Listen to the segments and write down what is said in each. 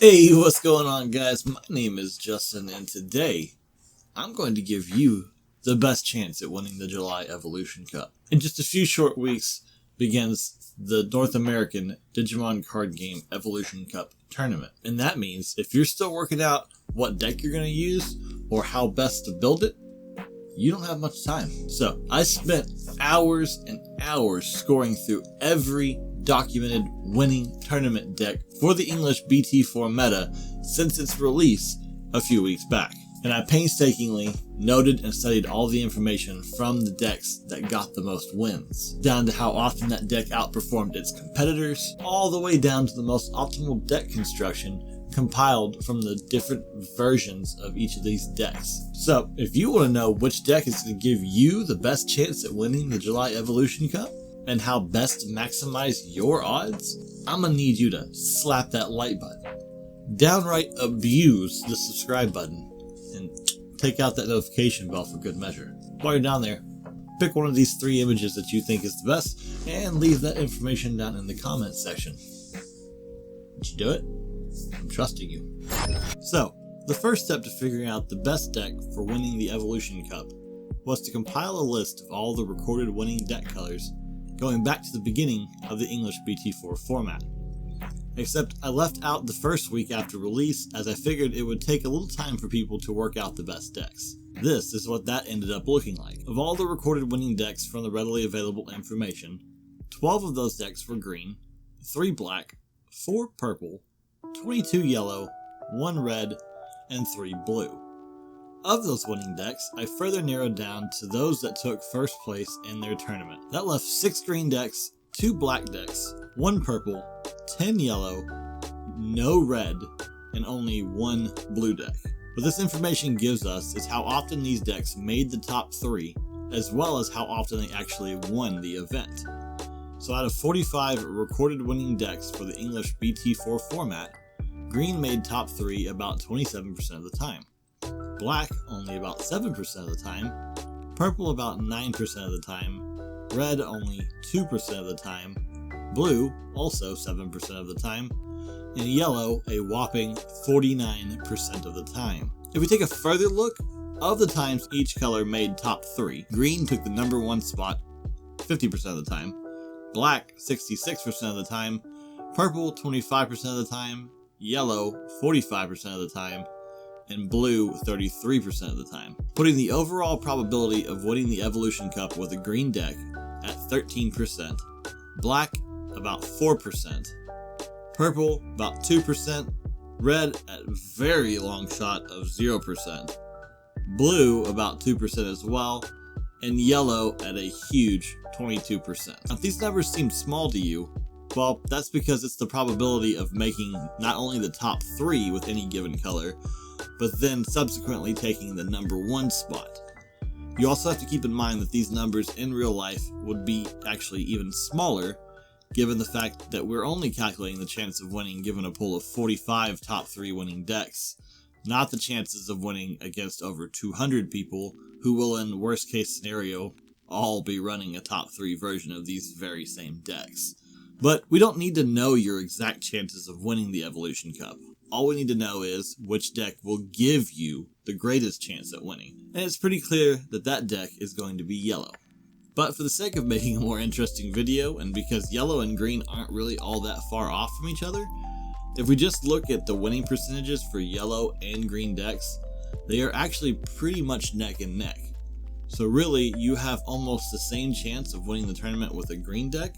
Hey, what's going on, guys? My name is Justin, and today I'm going to give you the best chance at winning the July Evolution Cup. In just a few short weeks begins the North American Digimon card game Evolution Cup tournament. And that means if you're still working out what deck you're going to use or how best to build it, you don't have much time. So I spent hours and hours scoring through every documented winning tournament deck for the English BT4 meta since its release a few weeks back. And I painstakingly noted and studied all the information from the decks that got the most wins, down to how often that deck outperformed its competitors, all the way down to the most optimal deck construction compiled from the different versions of each of these decks. So if you want to know which deck is going to give you the best chance at winning the July Evolution Cup, and how best to maximize your odds, I'm gonna need you to slap that like button, downright abuse the subscribe button, and take out that notification bell for good measure. While you're down there, pick one of these three images that you think is the best, and leave that information down in the comments section. Did you do it? I'm trusting you. So, the first step to figuring out the best deck for winning the Evolution Cup was to compile a list of all the recorded winning deck colors going back to the beginning of the English BT4 format. Except I left out the first week after release, as I figured it would take a little time for people to work out the best decks. This is what that ended up looking like. Of all the recorded winning decks from the readily available information, 12 of those decks were green, 3 black, 4 purple, 22 yellow, 1 red, and 3 blue. Of those winning decks, I further narrowed down to those that took first place in their tournament. That left 6 green decks, 2 black decks, 1 purple, 10 yellow, no red, and only 1 blue deck. What this information gives us is how often these decks made the top 3, as well as how often they actually won the event. So out of 45 recorded winning decks for the English BT4 format, green made top 3 about 27% of the time. Black only about 7% of the time, purple about 9% of the time, red only 2% of the time, blue also 7% of the time, and yellow a whopping 49% of the time. If we take a further look, of the times each color made top 3, green took the number 1 spot 50% of the time, black 66% of the time, purple 25% of the time, yellow 45% of the time, and blue 33% of the time, putting the overall probability of winning the Evolution Cup with a green deck at 13%, black about 4%, purple about 2%, red at very long shot of 0%, blue about 2% as well, and yellow at a huge 22%. Now, if these numbers seem small to you, well, that's because it's the probability of making not only the top 3 with any given color, but then subsequently taking the number 1 spot. You also have to keep in mind that these numbers in real life would be actually even smaller, given the fact that we're only calculating the chance of winning given a pool of 45 top 3 winning decks, not the chances of winning against over 200 people who will, in worst case scenario, all be running a top 3 version of these very same decks. But we don't need to know your exact chances of winning the Evolution Cup. All we need to know is which deck will give you the greatest chance at winning. And it's pretty clear that that deck is going to be yellow. But for the sake of making a more interesting video, and because yellow and green aren't really all that far off from each other, if we just look at the winning percentages for yellow and green decks, they are actually pretty much neck and neck. So really, you have almost the same chance of winning the tournament with a green deck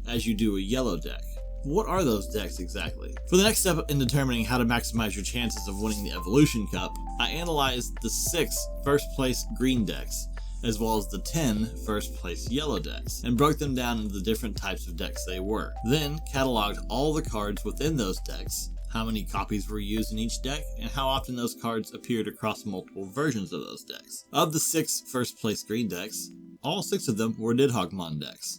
as you do a yellow deck. What are those decks exactly? For the next step in determining how to maximize your chances of winning the Evolution Cup, I analyzed the 6 first place green decks, as well as the 10 first place yellow decks, and broke them down into the different types of decks they were. Then cataloged all the cards within those decks, how many copies were used in each deck, and how often those cards appeared across multiple versions of those decks. Of the 6 first place green decks, all 6 of them were Nidhoggmon decks,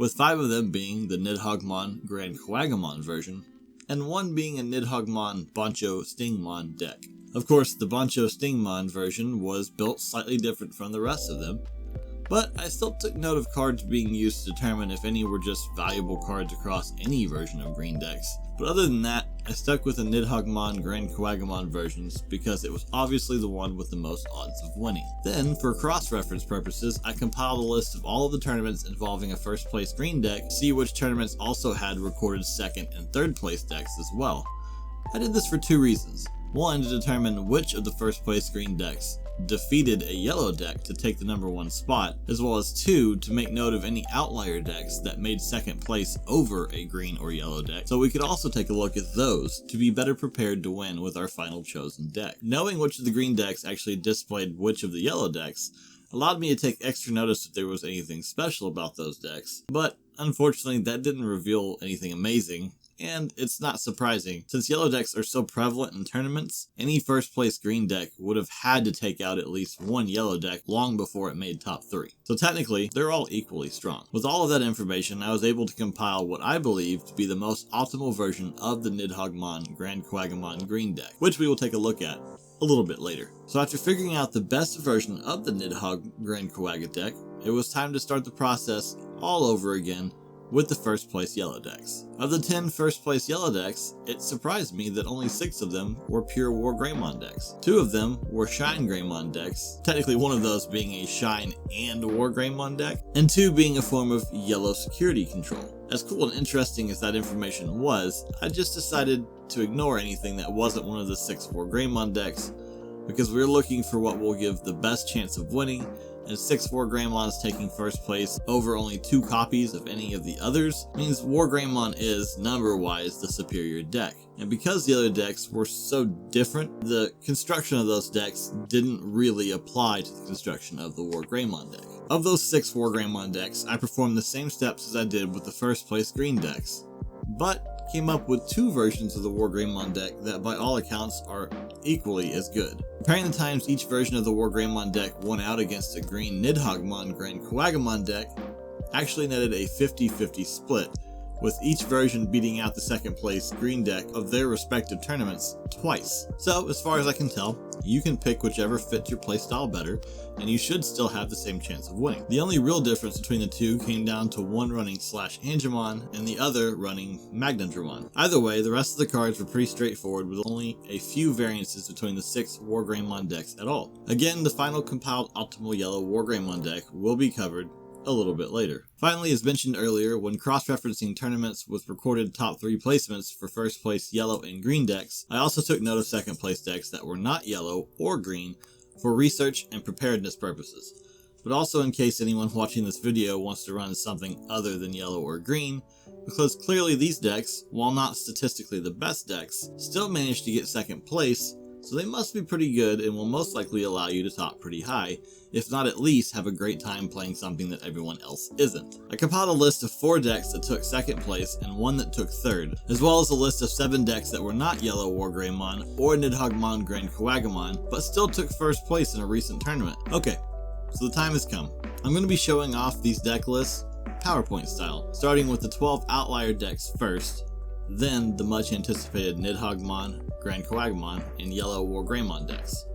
with 5 of them being the Nidhoggmon Grand Quagamon version, and 1 being a Nidhoggmon Bancho Stingmon deck. Of course, the Bancho Stingmon version was built slightly different from the rest of them, But I still took note of cards being used to determine if any were just valuable cards across any version of green decks. But other than that, I stuck with the Nidhoggmon Grand Quagamon versions because it was obviously the one with the most odds of winning. Then, for cross-reference purposes, I compiled a list of all of the tournaments involving a first place green deck to see which tournaments also had recorded second and third place decks as well. I did this for two reasons. One, to determine which of the first place green decks defeated a yellow deck to take the number one spot, as well as two, to make note of any outlier decks that made second place over a green or yellow deck, so we could also take a look at those to be better prepared to win with our final chosen deck. Knowing which of the green decks actually displayed which of the yellow decks allowed me to take extra notice if there was anything special about those decks, but unfortunately that didn't reveal anything amazing. And it's not surprising, since yellow decks are so prevalent in tournaments, any first place green deck would have had to take out at least one yellow deck long before it made top 3. So technically, they're all equally strong. With all of that information, I was able to compile what I believe to be the most optimal version of the Nidhoggmon Grand Quagamon green deck, which we will take a look at a little bit later. So after figuring out the best version of the Nidhogg Grand Quagga deck, it was time to start the process all over again with the first place yellow decks. Of the 10 first place yellow decks, it surprised me that only 6 of them were pure War Greymon decks. 2 of them were Shine Greymon decks, technically one of those being a Shine and War Greymon deck, and 2 being a form of yellow security control. As cool and interesting as that information was, I just decided to ignore anything that wasn't one of the 6 War Greymon decks, because we were looking for what will give the best chance of winning, and 6 War Greymons taking first place over only 2 copies of any of the others means War Greymon is, number-wise, the superior deck. And because the other decks were so different, the construction of those decks didn't really apply to the construction of the War Greymon deck. Of those 6 War Greymon decks, I performed the same steps as I did with the first place green decks, but came up with 2 versions of the War Greymon deck that by all accounts are equally as good. Comparing the times each version of the War Greymon deck won out against a green Nidhoggmon Grand Quagamon deck actually netted a 50-50 split, with each version beating out the second place green deck of their respective tournaments twice. So as far as I can tell, you can pick whichever fits your playstyle better, and you should still have the same chance of winning. The only real difference between the two came down to one running /Angemon and the other running Magnadramon. Either way, the rest of the cards were pretty straightforward, with only a few variances between the 6 War Greymon decks at all. Again, the final compiled optimal yellow War Greymon deck will be covered a little bit later. Finally, as mentioned earlier, when cross-referencing tournaments with recorded top 3 placements for first place yellow and green decks, I also took note of second place decks that were not yellow or green for research and preparedness purposes, but also in case anyone watching this video wants to run something other than yellow or green, because clearly these decks, while not statistically the best decks, still managed to get second place, so they must be pretty good and will most likely allow you to top pretty high, if not at least have a great time playing something that everyone else isn't. I compiled a list of 4 decks that took second place and 1 that took third, as well as a list of 7 decks that were not yellow War Greymon or Nidhoggmon Grand Quagamon, but still took first place in a recent tournament. Okay, so the time has come. I'm going to be showing off these deck lists PowerPoint style, starting with the 12 outlier decks first, then the much anticipated Nidhoggmon, Grand Quagamon, and yellow War Greymon decks.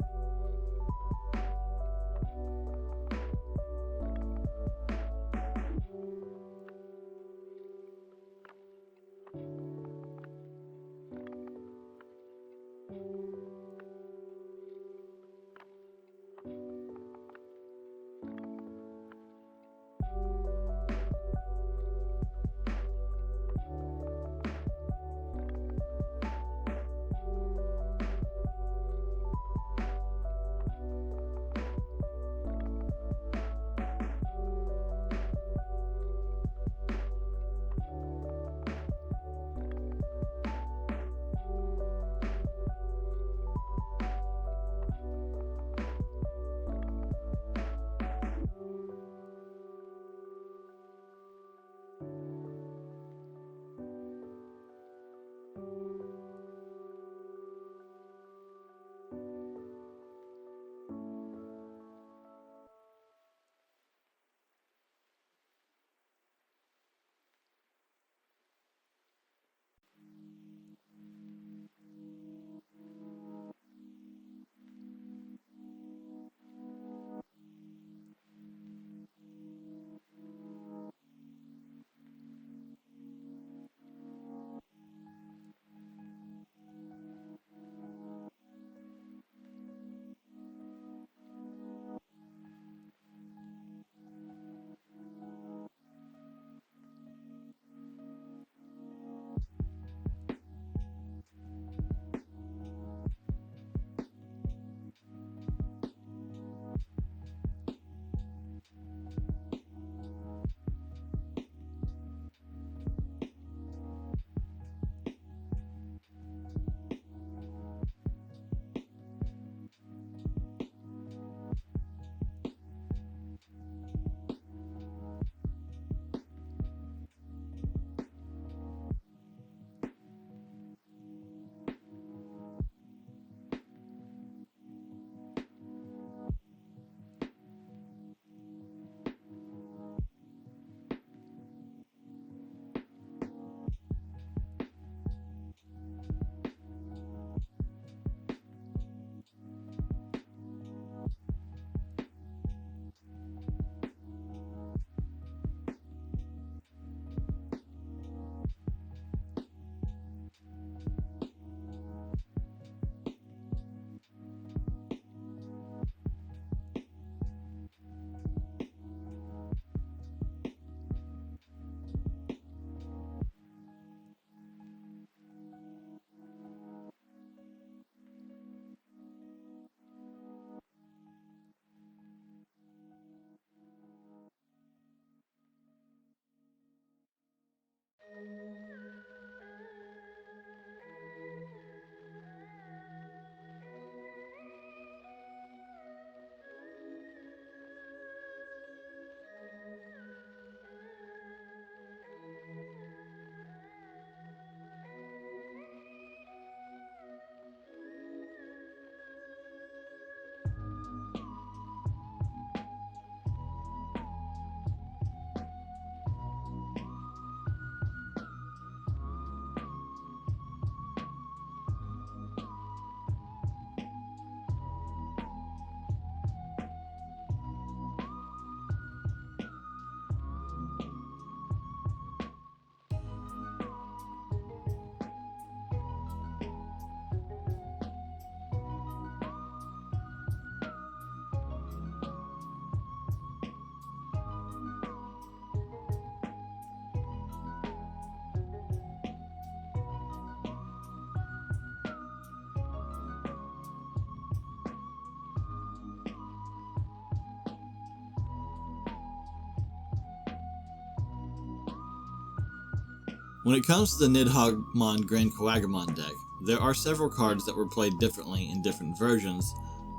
When it comes to the Nidhoggmon Grand Coagamon deck, there are several cards that were played differently in different versions,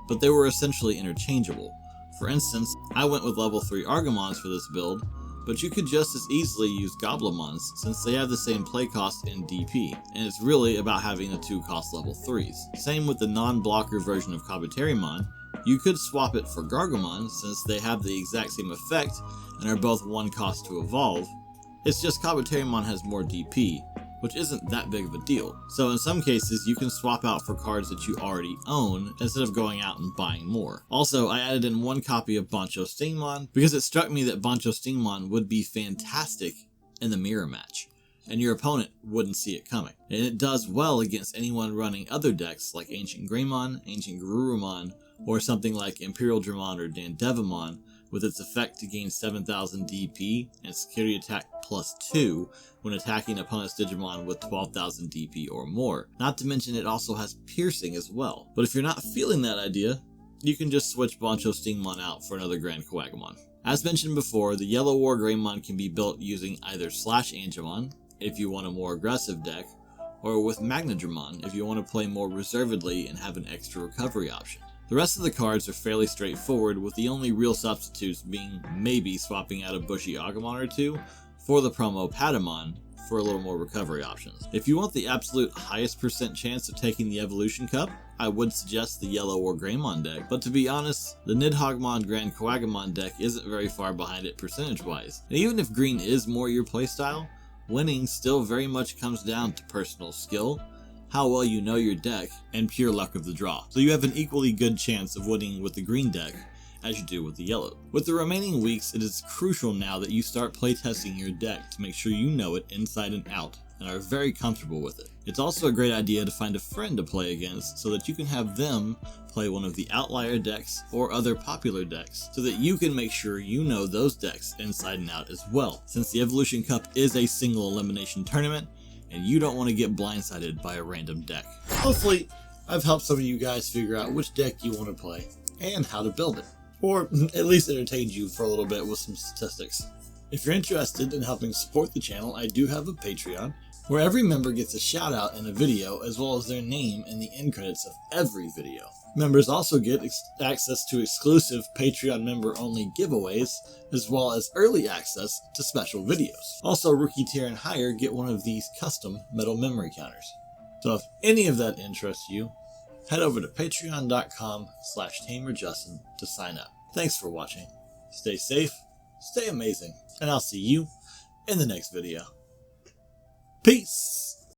but they were essentially interchangeable. For instance, I went with level 3 Argamons for this build, but you could just as easily use Goblimons since they have the same play cost in DP, and it's really about having the 2 cost level 3s. Same with the non-blocker version of Kabuterimon. You could swap it for Gargomon since they have the exact same effect and are both 1 cost to evolve. It's just Kabuterimon has more DP, which isn't that big of a deal. So in some cases, you can swap out for cards that you already own instead of going out and buying more. Also, I added in 1 copy of Bancho Stingmon because it struck me that Bancho Stingmon would be fantastic in the mirror match, and your opponent wouldn't see it coming. And it does well against anyone running other decks like Ancient Greymon, Ancient Garurumon, or something like Imperial Dramon or Dandevimon, with its effect to gain 7000 DP and security attack +2 when attacking opponent's Digimon with 12,000 DP or more. Not to mention it also has piercing as well. But if you're not feeling that idea, you can just switch Bancho Stingmon out for another Grand Coagamon. As mentioned before, the Yellow War Greymon can be built using either Slash Angemon if you want a more aggressive deck, or with Magnadramon if you want to play more reservedly and have an extra recovery option. The rest of the cards are fairly straightforward, with the only real substitutes being maybe swapping out a Bushy Agumon or 2 for the promo Patamon for a little more recovery options. If you want the absolute highest % chance of taking the Evolution Cup, I would suggest the Yellow or Greymon deck, but to be honest, the Nidhoggmon Grand Coagamon deck isn't very far behind it percentage-wise. And even if green is more your playstyle, winning still very much comes down to personal skill, how well you know your deck, and pure luck of the draw. So you have an equally good chance of winning with the green deck as you do with the yellow. With the remaining weeks, it is crucial now that you start playtesting your deck to make sure you know it inside and out and are very comfortable with it. It's also a great idea to find a friend to play against so that you can have them play one of the outlier decks or other popular decks so that you can make sure you know those decks inside and out as well, since the Evolution Cup is a single elimination tournament and you don't want to get blindsided by a random deck. Hopefully, I've helped some of you guys figure out which deck you want to play and how to build it, or at least entertained you for a little bit with some statistics. If you're interested in helping support the channel, I do have a Patreon, where every member gets a shout out in a video as well as their name in the end credits of every video. Members also get access to exclusive Patreon member-only giveaways, as well as early access to special videos. Also, rookie tier and higher get one of these custom metal memory counters. So if any of that interests you, head over to patreon.com/tamerjustin to sign up. Thanks for watching. Stay safe, stay amazing, and I'll see you in the next video. Peace!